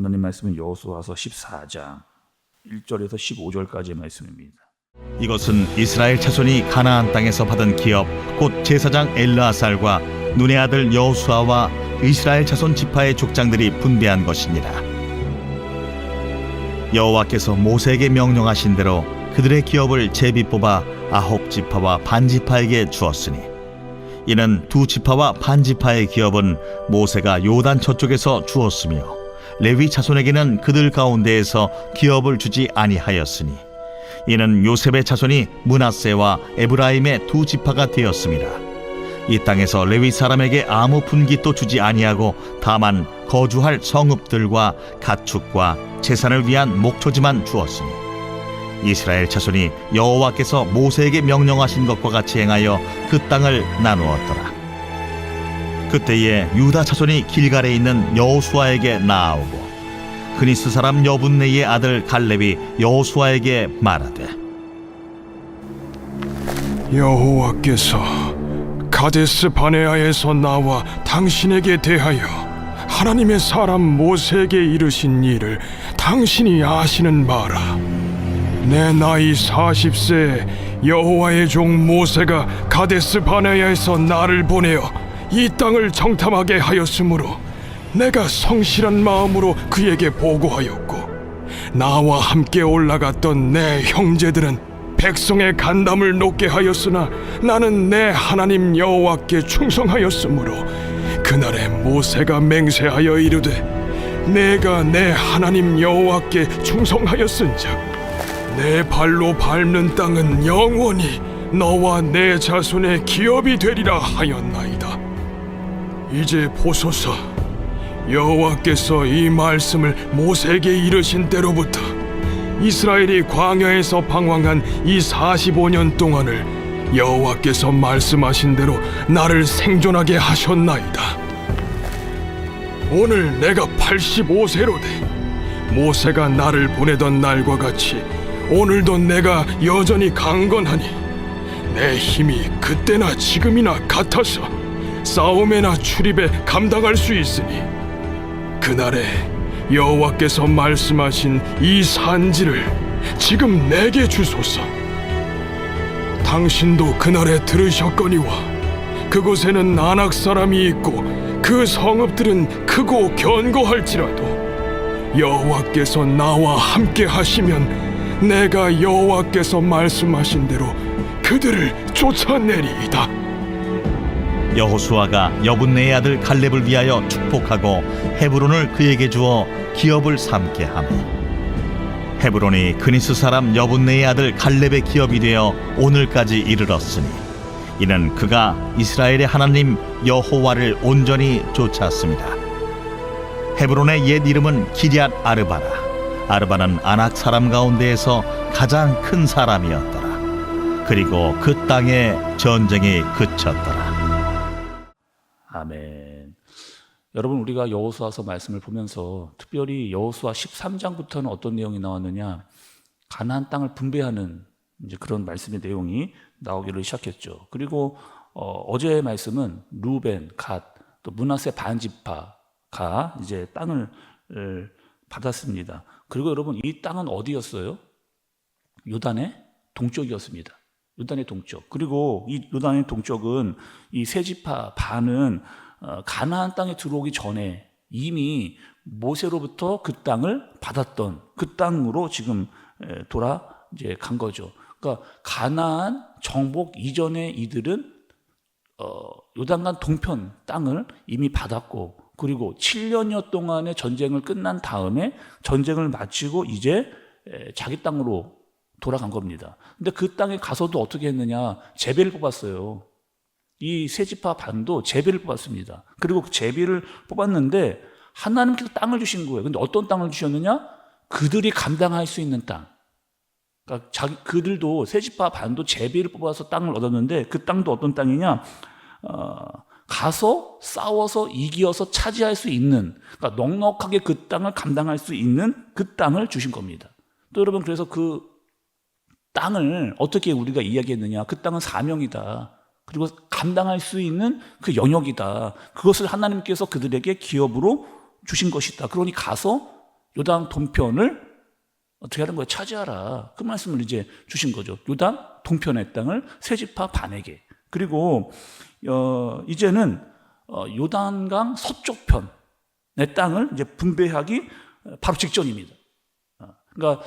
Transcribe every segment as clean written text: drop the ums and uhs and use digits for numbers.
하나님 말씀은 여호수아서 14장 1절에서 15절까지의 말씀입니다. 이것은 이스라엘 자손이 가나안 땅에서 받은 기업 곧 제사장 엘르아살과 눈의 아들 여호수아와 이스라엘 자손 지파의 족장들이 분배한 것이니라. 여호와께서 모세에게 명령하신 대로 그들의 기업을 제비 뽑아 9지파와 반지파에게 주었으니 이는 2지파와 반지파의 기업은 모세가 요단 저쪽에서 주었으며 레위 자손에게는 그들 가운데에서 기업을 주지 아니하였으니 이는 요셉의 자손이 므낫세와 에브라임의 2지파가 되었습니다. 이 땅에서 레위 사람에게 아무 분깃도 주지 아니하고 다만 거주할 성읍들과 가축과 제사를 위한 목초지만 주었으니 이스라엘 자손이 여호와께서 모세에게 명령하신 것과 같이 행하여 그 땅을 나누었더라. 그때에 유다 자손이 길갈에 있는 여호수아에게 나아오고 그니스 사람 여분네의 아들 갈렙이 여호수아에게 말하되 여호와께서 가데스 바네아에서 나와 당신에게 대하여 하나님의 사람 모세에게 이르신 일을 당신이 아시는 바라. 내 나이 40세에 여호와의 종 모세가 가데스 바네아에서 나를 보내어 이 땅을 정탐하게 하였으므로 내가 성실한 마음으로 그에게 보고하였고 나와 함께 올라갔던 내 형제들은 백성의 간담을 높게 하였으나 나는 내 하나님 여호와께 충성하였으므로 그날에 모세가 맹세하여 이르되 내가 내 하나님 여호와께 충성하였은즉 내 발로 밟는 땅은 영원히 너와 내 자손의 기업이 되리라 하였나이다. 이제 보소서, 여호와께서 이 말씀을 모세에게 이르신 때로부터 이스라엘이 광야에서 방황한 이 45년 동안을 여호와께서 말씀하신 대로 나를 생존하게 하셨나이다. 오늘 내가 85세로 돼 모세가 나를 보내던 날과 같이 오늘도 내가 여전히 강건하니 내 힘이 그때나 지금이나 같아서 싸움에나 출입에 감당할 수 있으니 그날에 여호와께서 말씀하신 이 산지를 지금 내게 주소서. 당신도 그날에 들으셨거니와 그곳에는 아낙 사람이 있고 그 성읍들은 크고 견고할지라도 여호와께서 나와 함께 하시면 내가 여호와께서 말씀하신 대로 그들을 쫓아내리이다. 여호수아가 여분네의 아들 갈렙을 위하여 축복하고 헤브론을 그에게 주어 기업을 삼게 하며 헤브론이 그니스 사람 여분네의 아들 갈렙의 기업이 되어 오늘까지 이르렀으니 이는 그가 이스라엘의 하나님 여호와를 온전히 쫓았습니다. 헤브론의 옛 이름은 기럇 아르바라. 아르바는 아낙 사람 가운데에서 가장 큰 사람이었더라. 그리고 그 땅에 전쟁이 그쳤더라. 아멘. 여러분, 우리가 여호수아서 말씀을 보면서 특별히 여호수아 13장부터는 어떤 내용이 나왔느냐? 가나안 땅을 분배하는 이제 그런 말씀의 내용이 나오기를 시작했죠. 그리고 어제의 말씀은 루벤, 갓, 또 므낫세 반지파가 이제 땅을 받았습니다. 그리고 여러분, 이 땅은 어디였어요? 요단의 동쪽이었습니다. 요단의 동쪽. 그리고 이 요단의 동쪽은 이 세 지파 반은 가나안 땅에 들어오기 전에 이미 모세로부터 그 땅을 받았던 그 땅으로 지금 돌아 이제 간 거죠. 그러니까 가나안 정복 이전에 이들은 요단강 동편 땅을 이미 받았고, 그리고 7년여 동안의 전쟁을 끝난 다음에 전쟁을 마치고 이제 자기 땅으로 돌아간 겁니다. 근데 그 땅에 가서도 어떻게 했느냐? 제비를 뽑았어요. 이 세 지파 반도 제비를 뽑았습니다. 그리고 그 제비를 뽑았는데 하나님께서 땅을 주신 거예요. 근데 어떤 땅을 주셨느냐? 그들이 감당할 수 있는 땅. 그러니까 그들도 세 지파 반도 제비를 뽑아서 땅을 얻었는데 그 땅도 어떤 땅이냐? 가서 싸워서 이기어서 차지할 수 있는, 그러니까 넉넉하게 그 땅을 감당할 수 있는 그 땅을 주신 겁니다. 또 여러분, 그래서 그 땅을 어떻게 우리가 이야기했느냐? 그 땅은 사명이다. 그리고 감당할 수 있는 그 영역이다. 그것을 하나님께서 그들에게 기업으로 주신 것이다. 그러니 가서 요단 동편을 어떻게 하는 거예요? 차지하라. 그 말씀을 이제 주신 거죠. 요단 동편의 땅을 세 지파 반에게. 그리고 이제는 요단강 서쪽 편의 땅을 이제 분배하기 바로 직전입니다. 그러니까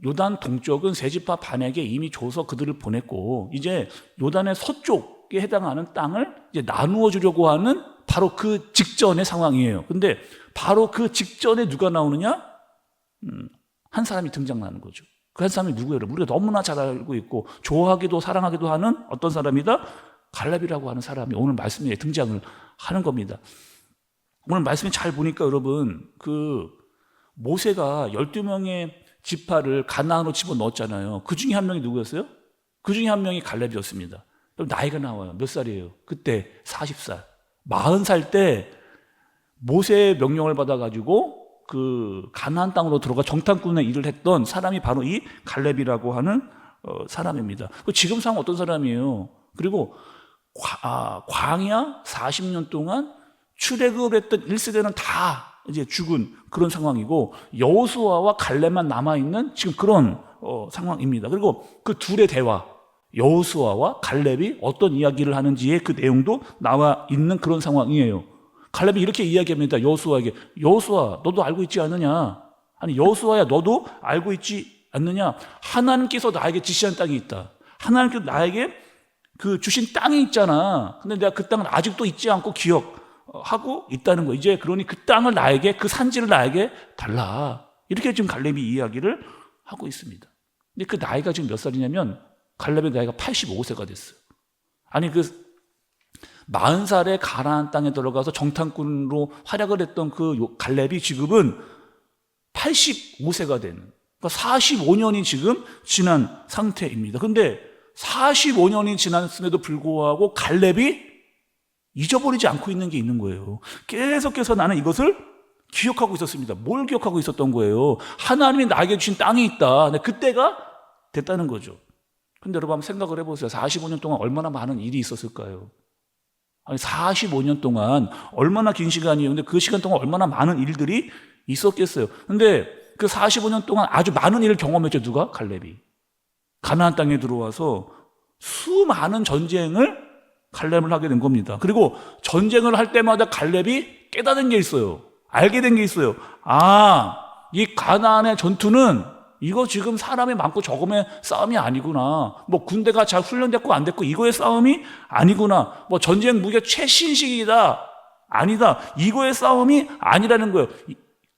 요단 동쪽은 세 지파 반에게 이미 줘서 그들을 보냈고, 이제 요단의 서쪽에 해당하는 땅을 이제 나누어 주려고 하는 바로 그 직전의 상황이에요. 근데 바로 그 직전에 누가 나오느냐? 한 사람이 등장하는 거죠. 그 한 사람이 누구예요? 우리가 너무나 잘 알고 있고 좋아하기도 사랑하기도 하는 어떤 사람이다? 갈렙이라고 하는 사람이 오늘 말씀에 등장을 하는 겁니다. 오늘 말씀을 잘 보니까 여러분, 그 모세가 12명의 지파를 가나안으로 집어넣었잖아요. 그 중에 한 명이 누구였어요? 그 중에 한 명이 갈렙이었습니다. 그럼 나이가 나와요. 몇 살이에요? 그때 40살. 40살 때 모세의 명령을 받아가지고 그 가나안 땅으로 들어가 정탐꾼의 일을 했던 사람이 바로 이 갈렙이라고 하는 사람입니다. 지금 상황 어떤 사람이에요? 그리고 광야 40년 동안 출애굽을 했던 1세대는 다 이제 죽은 그런 상황이고, 여호수아와 갈렙만 남아있는 지금 그런 상황입니다. 그리고 그 둘의 대화, 여호수아와 갈렙이 어떤 이야기를 하는지의 그 내용도 나와 있는 그런 상황이에요. 갈렙이 이렇게 이야기합니다. 여호수아에게, 여호수아 너도 알고 있지 않느냐? 아니 여호수아야 너도 알고 있지 않느냐? 하나님께서 나에게 지시한 땅이 있다. 하나님께서 나에게 그 주신 땅이 있잖아. 근데 내가 그 땅을 아직도 잊지 않고 기억하고 있다는 거. 이제 그러니 그 땅을 나에게, 그 산지를 나에게 달라. 이렇게 지금 갈렙이 이야기를 하고 있습니다. 근데 그 나이가 지금 몇 살이냐면 갈렙의 나이가 85세가 됐어요. 아니 그 40살에 가나안 땅에 들어가서 정탐꾼으로 활약을 했던 그 갈렙이 지금은 85세가 되는, 그러니까 45년이 지금 지난 상태입니다. 그런데 45년이 지났음에도 불구하고 갈렙이 잊어버리지 않고 있는 게 있는 거예요. 계속해서 나는 이것을 기억하고 있었습니다. 뭘 기억하고 있었던 거예요? 하나님이 나에게 주신 땅이 있다. 그때가 됐다는 거죠. 근데 여러분 한번 생각을 해보세요. 45년 동안 얼마나 많은 일이 있었을까요? 아니 45년 동안 얼마나 긴 시간이에요. 근데 그 시간 동안 얼마나 많은 일들이 있었겠어요. 근데 그 45년 동안 아주 많은 일을 경험했죠. 누가? 갈렙이. 가나안 땅에 들어와서 수많은 전쟁을 갈렙을 하게 된 겁니다. 그리고 전쟁을 할 때마다 갈렙이 깨닫는 게 있어요. 알게 된 게 있어요. 이 가나안의 전투는 이거 지금 사람이 많고 적음의 싸움이 아니구나. 뭐 군대가 잘 훈련됐고 안 됐고 이거의 싸움이 아니구나. 뭐 전쟁 무기가 최신식이다. 아니다. 이거의 싸움이 아니라는 거예요.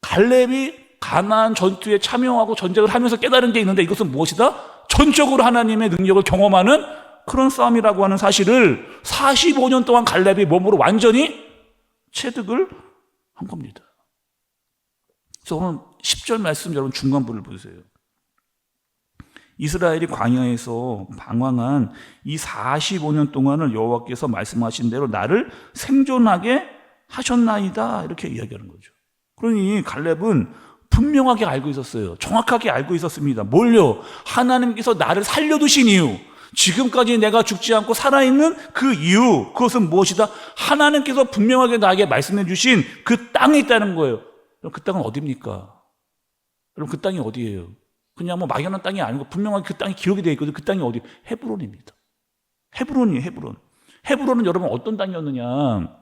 갈렙이 가나안 전투에 참여하고 전쟁을 하면서 깨달은 게 있는데, 이것은 무엇이다? 전적으로 하나님의 능력을 경험하는 그런 싸움이라고 하는 사실을 45년 동안 갈렙이 몸으로 완전히 체득을 한 겁니다. 그래서 오늘 10절 말씀 여러분 중간부를 보세요. 이스라엘이 광야에서 방황한 이 45년 동안을 여호와께서 말씀하신 대로 나를 생존하게 하셨나이다, 이렇게 이야기하는 거죠. 그러니 갈렙은 분명하게 알고 있었어요. 정확하게 알고 있었습니다. 뭘요? 하나님께서 나를 살려두신 이유, 지금까지 내가 죽지 않고 살아있는 그 이유, 그것은 무엇이다? 하나님께서 분명하게 나에게 말씀해 주신 그 땅이 있다는 거예요. 그럼 그 땅은 어디입니까? 여러분 그 땅이 어디예요? 그냥 뭐 막연한 땅이 아니고 분명하게 그 땅이 기록이 되어 있거든요. 그 땅이 어디? 헤브론입니다. 헤브론이에요. 헤브론은 여러분 어떤 땅이었느냐?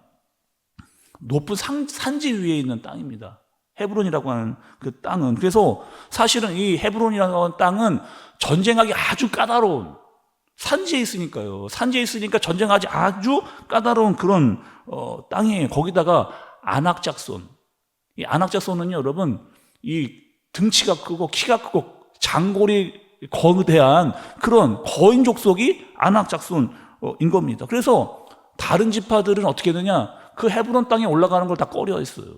높은 산지 위에 있는 땅입니다. 헤브론이라고 하는 그 땅은. 그래서 사실은 이 헤브론이라고 하는 땅은 전쟁하기 아주 까다로운, 산지에 있으니까요. 산지에 있으니까 전쟁하기 아주 까다로운 그런 땅이에요. 거기다가 안악작손. 이 안악작손은요, 여러분, 이 등치가 크고 키가 크고 장골이 거대한 그런 거인 족속이 안악작손인 겁니다. 그래서 다른 지파들은 어떻게 되냐? 그 헤브론 땅에 올라가는 걸 다 꺼려했어요.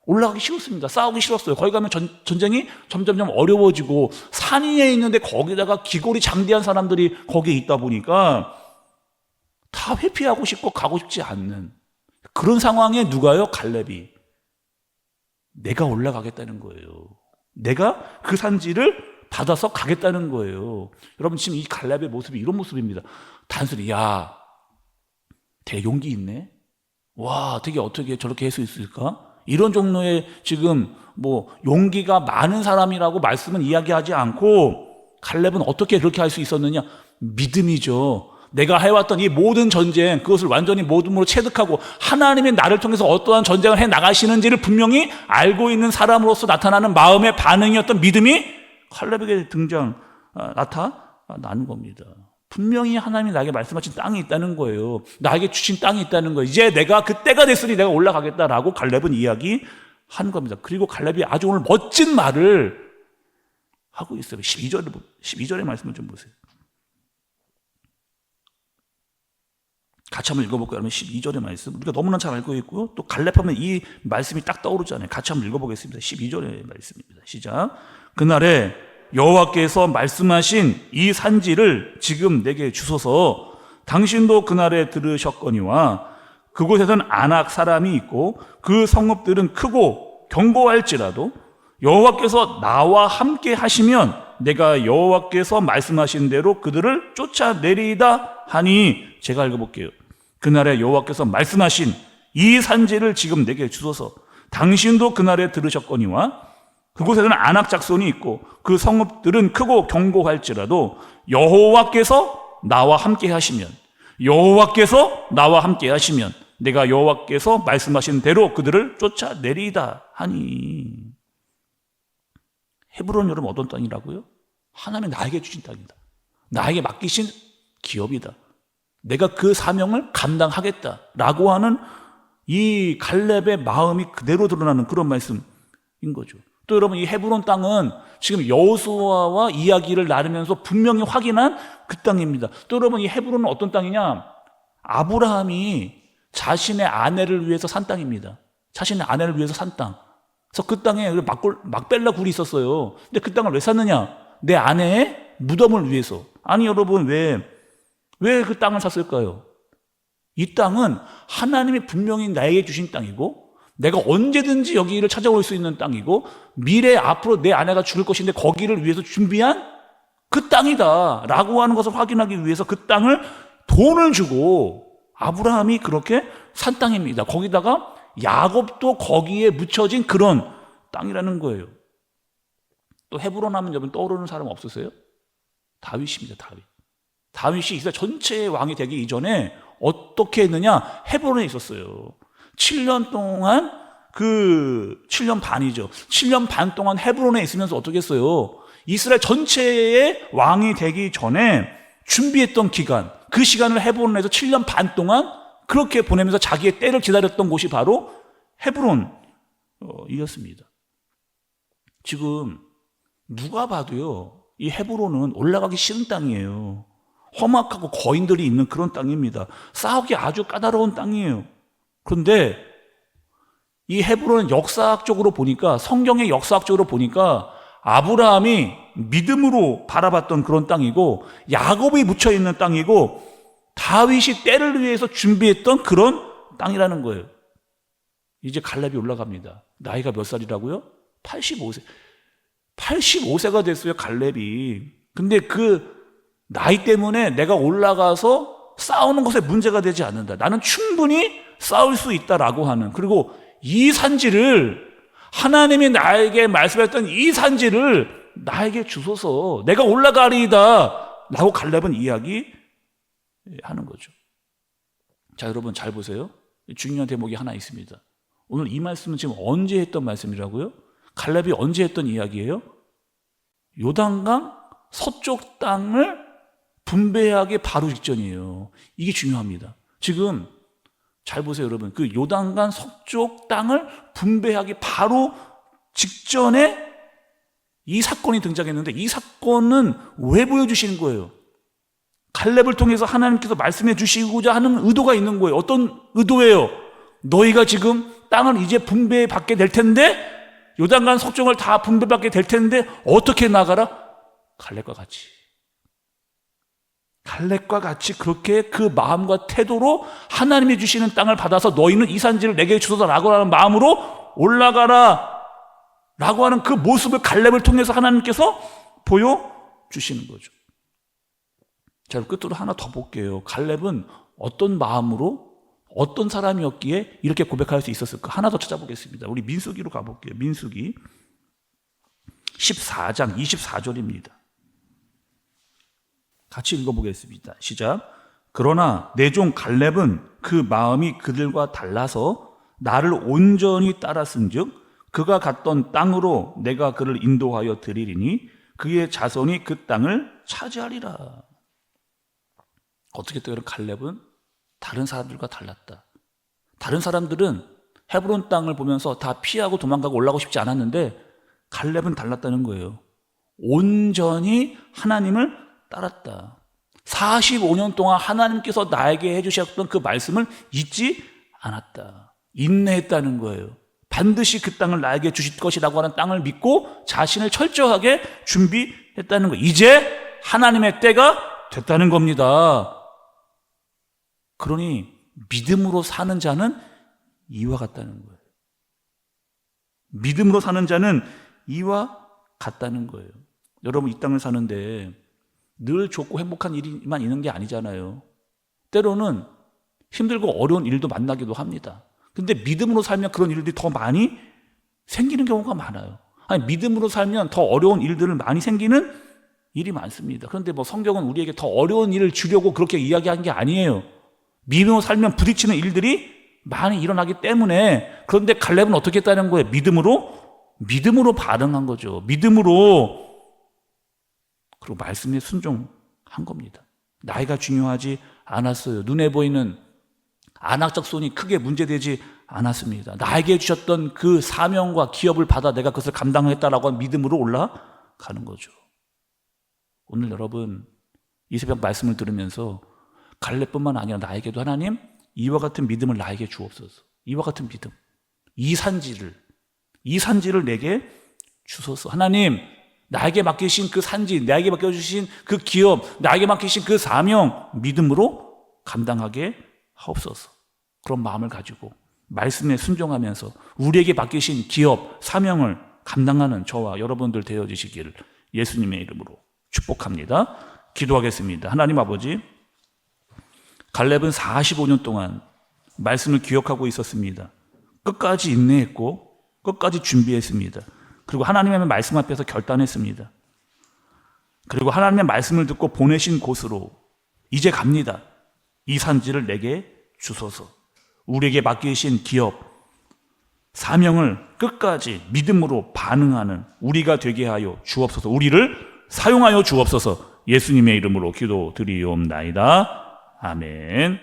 올라가기 싫었습니다. 싸우기 싫었어요. 거기 가면 전쟁이 점점점 어려워지고, 산 위에 있는데 거기다가 기골이 장대한 사람들이 거기에 있다 보니까 다 회피하고 싶고 가고 싶지 않는 그런 상황에 누가요? 갈렙이. 내가 올라가겠다는 거예요. 내가 그 산지를 받아서 가겠다는 거예요. 여러분 지금 이 갈렙의 모습이 이런 모습입니다. 단순히 되게 용기 있네. 와, 되게 어떻게 저렇게 할 수 있을까? 이런 종류의 지금 뭐 용기가 많은 사람이라고 말씀은 이야기하지 않고 갈렙은 어떻게 그렇게 할 수 있었느냐? 믿음이죠. 내가 해왔던 이 모든 전쟁, 그것을 완전히 모둠으로 체득하고 하나님이 나를 통해서 어떠한 전쟁을 해 나가시는지를 분명히 알고 있는 사람으로서 나타나는 마음의 반응이었던 믿음이 갈렙에게 나타나는 겁니다. 분명히 하나님이 나에게 말씀하신 땅이 있다는 거예요. 나에게 주신 땅이 있다는 거예요. 이제 내가 그때가 됐으니 내가 올라가겠다라고 갈렙은 이야기한 겁니다. 그리고 갈렙이 아주 오늘 멋진 말을 하고 있어요. 12절의 말씀을 좀 보세요. 같이 한번 읽어볼까요? 여러분 12절의 말씀 우리가 너무나 잘 알고 있고요. 또 갈렙하면 이 말씀이 딱 떠오르잖아요. 같이 한번 읽어보겠습니다. 12절의 말씀입니다. 시작. 그날에 여호와께서 말씀하신 이 산지를 지금 내게 주소서. 당신도 그날에 들으셨거니와 그곳에는 아낙 사람이 있고 그 성읍들은 크고 견고할지라도 여호와께서 나와 함께 하시면 내가 여호와께서 말씀하신 대로 그들을 쫓아내리이다 하니. 제가 읽어볼게요. 그날에 여호와께서 말씀하신 이 산지를 지금 내게 주소서. 당신도 그날에 들으셨거니와 그곳에는 아낙 작손이 있고 그 성읍들은 크고 견고할지라도 여호와께서 나와 함께 하시면 내가 여호와께서 말씀하신 대로 그들을 쫓아내리이다 하니. 헤브론 여러분 어떤 땅이라고요? 하나님이 나에게 주신 땅이다. 나에게 맡기신 기업이다. 내가 그 사명을 감당하겠다라고 하는 이 갈렙의 마음이 그대로 드러나는 그런 말씀인 거죠. 또 여러분 이 헤브론 땅은 지금 여호수아와 이야기를 나누면서 분명히 확인한 그 땅입니다. 또 여러분 이 헤브론은 어떤 땅이냐? 아브라함이 자신의 아내를 위해서 산 땅입니다. 자신의 아내를 위해서 산 땅. 그래서 그 땅에 막벨라 굴이 있었어요. 근데 그 땅을 왜 샀느냐? 내 아내의 무덤을 위해서. 아니 여러분 왜 그 땅을 샀을까요? 이 땅은 하나님이 분명히 나에게 주신 땅이고 내가 언제든지 여기를 찾아올 수 있는 땅이고 미래 앞으로 내 아내가 죽을 것인데 거기를 위해서 준비한 그 땅이다 라고 하는 것을 확인하기 위해서 그 땅을 돈을 주고 아브라함이 그렇게 산 땅입니다. 거기다가 야곱도 거기에 묻혀진 그런 땅이라는 거예요. 또 헤브론 하면 여러분 떠오르는 사람 없으세요? 다윗입니다. 다윗이 이스라엘 전체의 왕이 되기 이전에 어떻게 했느냐? 헤브론에 있었어요. 7년 동안 7년 반이죠. 7년 반 동안 헤브론에 있으면서 어떻게 했어요? 이스라엘 전체의 왕이 되기 전에 준비했던 기간, 그 시간을 헤브론에서 7년 반 동안 그렇게 보내면서 자기의 때를 기다렸던 곳이 바로 헤브론이었습니다. 지금 누가 봐도요, 이 헤브론은 올라가기 싫은 땅이에요. 험악하고 거인들이 있는 그런 땅입니다. 싸우기 아주 까다로운 땅이에요. 그런데 이 헤브론은 역사학적으로 보니까, 성경의 역사학적으로 보니까 아브라함이 믿음으로 바라봤던 그런 땅이고 야곱이 묻혀있는 땅이고 다윗이 때를 위해서 준비했던 그런 땅이라는 거예요. 이제 갈렙이 올라갑니다. 나이가 몇 살이라고요? 85세. 85세가 됐어요, 갈렙이. 근데 그 나이 때문에 내가 올라가서 싸우는 것에 문제가 되지 않는다. 나는 충분히 싸울 수 있다라고 하는, 그리고 이 산지를, 하나님이 나에게 말씀했던 이 산지를 나에게 주소서, 내가 올라가리이다 라고 갈렙은 이야기하는 거죠. 자, 여러분 잘 보세요. 중요한 대목이 하나 있습니다. 오늘 이 말씀은 지금 언제 했던 말씀이라고요? 갈렙이 언제 했던 이야기예요? 요단강 서쪽 땅을 분배하기 바로 직전이에요. 이게 중요합니다. 지금 잘 보세요, 여러분. 그 요단강 서쪽 땅을 분배하기 바로 직전에 이 사건이 등장했는데, 이 사건은 왜 보여주시는 거예요? 갈렙을 통해서 하나님께서 말씀해 주시고자 하는 의도가 있는 거예요. 어떤 의도예요? 너희가 지금 땅을 이제 분배받게 될 텐데, 요단강 서쪽을 다 분배받게 될 텐데 어떻게 나가라? 갈렙과 같이 그렇게 그 마음과 태도로 하나님이 주시는 땅을 받아서 너희는 이 산지를 내게 주소서라고 하는 마음으로 올라가라 라고 하는 그 모습을 갈렙을 통해서 하나님께서 보여주시는 거죠. 자, 끝으로 하나 더 볼게요. 갈렙은 어떤 마음으로, 어떤 사람이었기에 이렇게 고백할 수 있었을까? 하나 더 찾아보겠습니다. 우리 민수기로 가볼게요. 민수기 14장 24절입니다. 같이 읽어보겠습니다. 시작. 그러나 내 종 갈렙은 그 마음이 그들과 달라서 나를 온전히 따랐은즉 그가 갔던 땅으로 내가 그를 인도하여 드리리니 그의 자손이 그 땅을 차지하리라. 어떻게 또 갈렙은 다른 사람들과 달랐다. 다른 사람들은 헤브론 땅을 보면서 다 피하고 도망가고 올라가고 싶지 않았는데 갈렙은 달랐다는 거예요. 온전히 하나님을 따랐다. 45년 동안 하나님께서 나에게 해주셨던 그 말씀을 잊지 않았다. 인내했다는 거예요. 반드시 그 땅을 나에게 주실 것이라고 하는 땅을 믿고 자신을 철저하게 준비했다는 거예요. 이제 하나님의 때가 됐다는 겁니다. 그러니 믿음으로 사는 자는 이와 같다는 거예요. 믿음으로 사는 자는 이와 같다는 거예요. 여러분, 이 땅을 사는데 늘 좋고 행복한 일만 있는 게 아니잖아요. 때로는 힘들고 어려운 일도 만나기도 합니다. 근데 믿음으로 살면 그런 일들이 더 많이 생기는 경우가 많아요. 아니, 믿음으로 살면 더 어려운 일들을 많이 생기는 일이 많습니다. 그런데 뭐 성경은 우리에게 더 어려운 일을 주려고 그렇게 이야기한 게 아니에요. 믿음으로 살면 부딪히는 일들이 많이 일어나기 때문에. 그런데 갈렙은 어떻게 했다는 거예요? 믿음으로 반응한 거죠. 믿음으로. 그리고 말씀에 순종한 겁니다. 나이가 중요하지 않았어요. 눈에 보이는 안학적 손이 크게 문제되지 않았습니다. 나에게 주셨던 그 사명과 기업을 받아 내가 그것을 감당했다라고 하는 믿음으로 올라가는 거죠. 오늘 여러분 이 새벽 말씀을 들으면서 갈렙뿐만 아니라 나에게도 하나님 이와 같은 믿음을 나에게 주옵소서. 이와 같은 믿음, 이 산지를 내게 주소서. 하나님, 나에게 맡기신 그 산지, 나에게 맡겨주신 그 기업, 나에게 맡기신 그 사명 믿음으로 감당하게 하옵소서. 그런 마음을 가지고 말씀에 순종하면서 우리에게 맡기신 기업, 사명을 감당하는 저와 여러분들 되어지시기를 예수님의 이름으로 축복합니다. 기도하겠습니다. 하나님 아버지, 갈렙은 45년 동안 말씀을 기억하고 있었습니다. 끝까지 인내했고 끝까지 준비했습니다. 그리고 하나님의 말씀 앞에서 결단했습니다. 그리고 하나님의 말씀을 듣고 보내신 곳으로 이제 갑니다. 이 산지를 내게 주소서. 우리에게 맡기신 기업, 사명을 끝까지 믿음으로 반응하는 우리가 되게 하여 주옵소서. 우리를 사용하여 주옵소서. 예수님의 이름으로 기도드리옵나이다. 아멘.